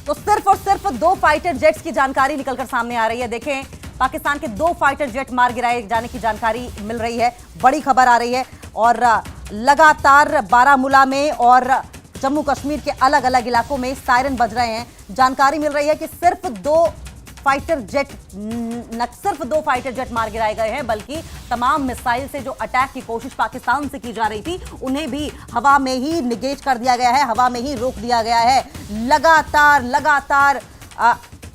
तो सिर्फ और सिर्फ 2 फाइटर जेट्स की जानकारी निकलकर सामने आ रही है। देखें, पाकिस्तान के 2 फाइटर जेट मार गिराए जाने की जानकारी मिल रही है, बड़ी खबर आ रही है। और लगातार बारामूला में और जम्मू कश्मीर के अलग अलग इलाकों में सायरन बज रहे हैं। जानकारी मिल रही है कि सिर्फ 2 फाइटर जेट मार गिराए गए हैं, बल्कि तमाम मिसाइल से जो अटैक की कोशिश पाकिस्तान से की जा रही थी उन्हें भी हवा में ही निगेट कर दिया गया है, हवा में ही रोक दिया गया है। लगातार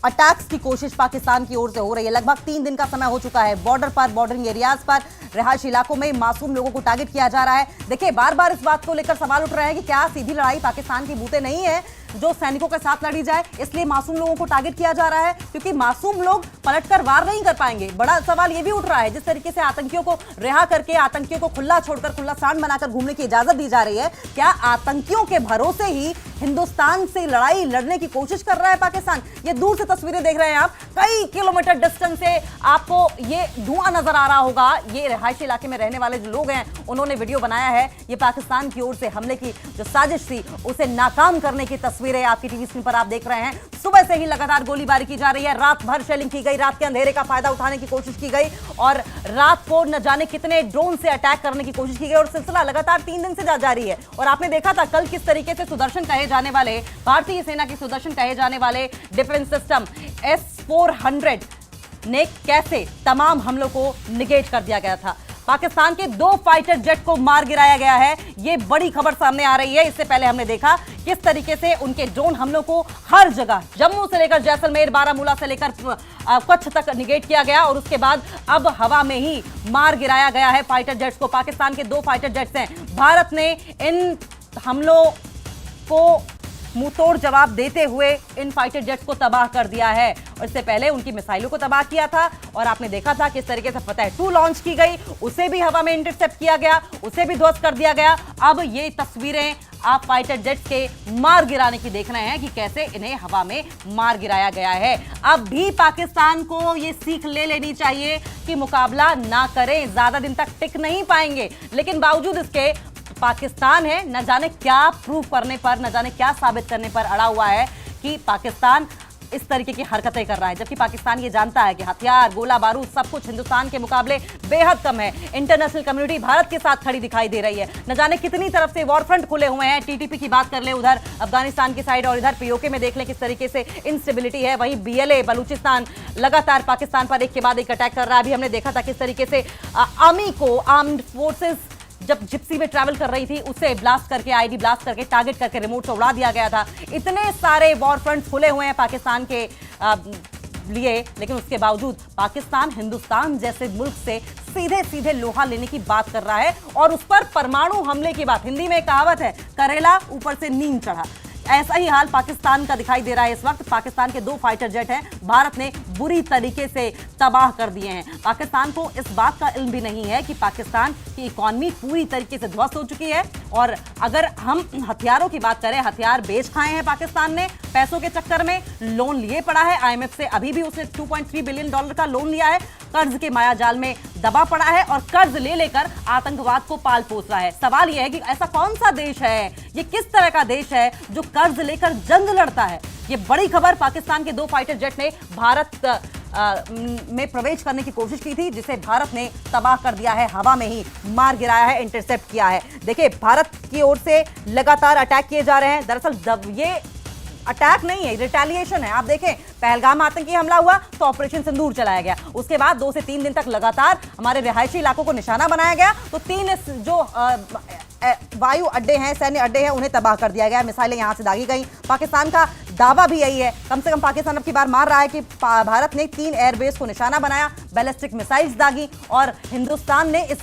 अटैक्स की कोशिश पाकिस्तान की ओर से हो रही है। लगभग 3 दिन का समय हो चुका है। बॉर्डर पर, बॉर्डरिंग एरियाज पर, रिहायशी इलाकों में मासूम लोगों को टारगेट किया जा रहा है। देखिए, बार बार इस बात को लेकर सवाल उठ रहे हैं कि क्या सीधी लड़ाई पाकिस्तान की बूते नहीं है जो सैनिकों के साथ लड़ी जाए, इसलिए मासूम लोगों को टारगेट किया जा रहा है, क्योंकि मासूम लोग पलटकर वार नहीं कर पाएंगे। बड़ा सवाल यह भी उठ रहा है, जिस तरीके से आतंकियों को रिहा करके, आतंकियों को खुला छोड़कर, खुला सांड बनाकर घूमने की इजाजत दी जा रही है, क्या आतंकियों के भरोसे ही हिंदुस्तान से लड़ाई लड़ने की कोशिश कर रहा है पाकिस्तान? ये दूर से तस्वीरें देख रहे हैं आप, कई किलोमीटर डिस्टेंस से आपको ये धुआं नजर आ रहा होगा। ये रिहायशी इलाके में रहने वाले जो लोग हैं उन्होंने वीडियो बनाया है। ये पाकिस्तान की ओर से हमले की जो साजिश थी उसे नाकाम करने की तस्वीरें आपकी टीवी स्क्रीन पर आप देख रहे हैं। सुबह से ही लगातार गोलीबारी की जा रही है, रात भर शेलिंग की गई, रात के अंधेरे का फायदा उठाने की कोशिश की गई और रात को न जाने कितने ड्रोन से अटैक करने की कोशिश की गई और सिलसिला लगातार 3 दिन से जारी है। और आपने देखा था कल किस तरीके से सुदर्शन कहे जाने वाले, भारतीय सेना के सुदर्शन कहे जाने वाले डिफेंस सिस्टम S-400 ने कैसे तमाम हमलों को निगेट कर दिया गया था। पाकिस्तान के 2 फाइटर जेट को मार गिराया गया है, ये बड़ी खबर सामने आ रही है। इससे पहले हमने देखा किस तरीके से उनके ड्रोन हमलों को हर जगह, जम्मू से लेकर जैसलमेर, बारामूला से लेकर कच्छ तक निगेट किया गया और उसके बाद अब हवा में ही मार गिराया गया है फाइटर जेट्स को। पाकिस्तान के 2 फाइटर जेट्स हैं। भारत ने इन हमलों को मुंहतोड़ जवाब देते हुए इन फाइटर जेट्स को तबाह कर दिया है और इससे पहले उनकी मिसाइलों को तबाह किया था और आपने देखा था किस तरीके से फतह 2 लॉन्च की गई, उसे भी हवा में इंटरसेप्ट किया गया, उसे भी ध्वस्त कर दिया गया। अब ये तस्वीरें आप फाइटर जेट्स के मार गिराने की देख रहे हैं कि कैसे इन्हें हवा में मार गिराया गया है। अब भी पाकिस्तान को ये सीख ले लेनी चाहिए कि मुकाबला ना करें, ज्यादा दिन तक टिक नहीं पाएंगे। लेकिन बावजूद इसके पाकिस्तान है न जाने क्या प्रूव करने पर, न जाने क्या साबित करने पर अड़ा हुआ है कि पाकिस्तान इस तरीके की हरकतें कर रहा है, जबकि पाकिस्तान ये जानता है कि हथियार, गोला बारूद सब कुछ हिंदुस्तान के मुकाबले बेहद कम है। इंटरनेशनल कम्युनिटी भारत के साथ खड़ी दिखाई दे रही है। न जाने कितनी तरफ से वॉर फ्रंट खुले हुए हैं। टीटीपी की बात कर ले उधर अफगानिस्तान की साइड और इधर पीओके में देख लें किस तरीके से इंस्टेबिलिटी है। वहीं BLA बलूचिस्तान लगातार पाकिस्तान पर एक के बाद एक अटैक कर रहा है। अभी हमने देखा था किस तरीके से आर्मी को, आर्म्ड फोर्सेस जब जिप्सी में ट्रैवल कर रही थी उसे ब्लास्ट करके, आईडी ब्लास्ट करके, टारगेट करके रिमोट से उड़ा दिया गया था। इतने सारे वॉर फ्रंट्स खुले हुए हैं पाकिस्तान के लिए, लेकिन उसके बावजूद पाकिस्तान हिंदुस्तान जैसे मुल्क से सीधे सीधे लोहा लेने की बात कर रहा है और उस पर परमाणु हमले की बात। हिंदी में एक कहावत है, करेला ऊपर से नीम चढ़ा। ऐसा ही हाल पाकिस्तान का दिखाई दे रहा है इस वक्त। पाकिस्तान के 2 फाइटर जेट हैं, भारत ने बुरी तरीके से तबाह कर दिए हैं। पाकिस्तान को इस बात का इल्म भी नहीं है कि पाकिस्तान की इकॉनमी पूरी तरीके से ध्वस्त हो चुकी है और अगर हम हथियारों की बात करें, हथियार बेच खाए हैं पाकिस्तान ने पैसों के चक्कर में, लोन लिए पड़ा है IMF से। अभी भी उसने $2.3 बिलियन का लोन लिया है, कर्ज के मायाजाल में दबा पड़ा है और कर्ज ले लेकर आतंकवाद को पाल पोस रहा है। सवाल यह है कि ऐसा कौन सा देश है, ये किस तरह का देश है जो कर्ज लेकर जंग लड़ता है? ये बड़ी खबर, पाकिस्तान के 2 फाइटर जेट ने भारत में प्रवेश करने की कोशिश की थी, जिसे भारत ने तबाह कर दिया है, हवा में ही मार गिराया है, इंटरसेप्ट किया है। देखिए, भारत की ओर से लगातार अटैक किए जा रहे हैं। दरअसल ये अटैक नहीं है, रिटेलिएशन है। आप देखें, पहलगाम आतंकी हमला हुआ तो ऑपरेशन सिंदूर चलाया गया, उसके बाद 2 से 3 दिन तक लगातार हमारे रिहायशी इलाकों को निशाना बनाया गया, तो 3 जो वायु अड्डे हैं, सैन्य अड्डे हैं, उन्हें तबाह कर दिया गया, मिसाइलें यहां से दागी गई। पाकिस्तान का दावा भी यही है, कम से कम पाकिस्तान अब की बार मार रहा है कि भारत ने 3 एयरबेस को निशाना बनाया, बैलिस्टिक मिसाइल्स दागी और हिंदुस्तान ने इस